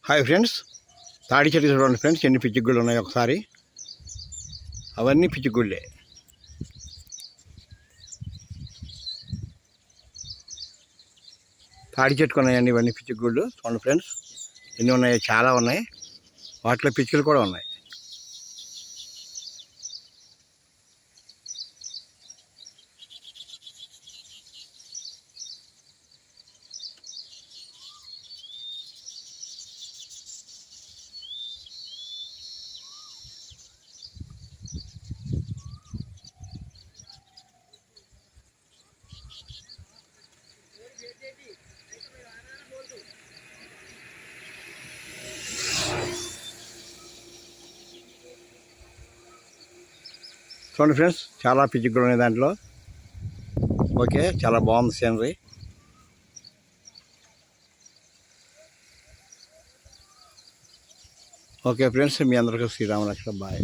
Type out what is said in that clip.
Hi friends, తాడి చెట్టు చూడండి ఫ్రెండ్స్, ఎన్ని పిచ్చిగుళ్ళు ఉన్నాయి ఒకసారి. అవన్నీ పిచ్చిగుళ్ళే. తాడి చెట్టుకు ఉన్నాయండి ఇవన్నీ పిచ్చిగుళ్ళు. చూడండి ఫ్రెండ్స్, ఎన్ని ఉన్నాయో, చాలా ఉన్నాయి. వాటిలో పిచ్చుకలు కూడా ఉన్నాయి. చూడండి ఫ్రెండ్స్, చాలా పిచ్చుకలు ఉన్నాయి దాంట్లో. ఓకే, చాలా బాగుంది సీనరీ. ఓకే ఫ్రెండ్స్, మీ అందరికీ శ్రీరామ లక్ష్మణ బాయ్.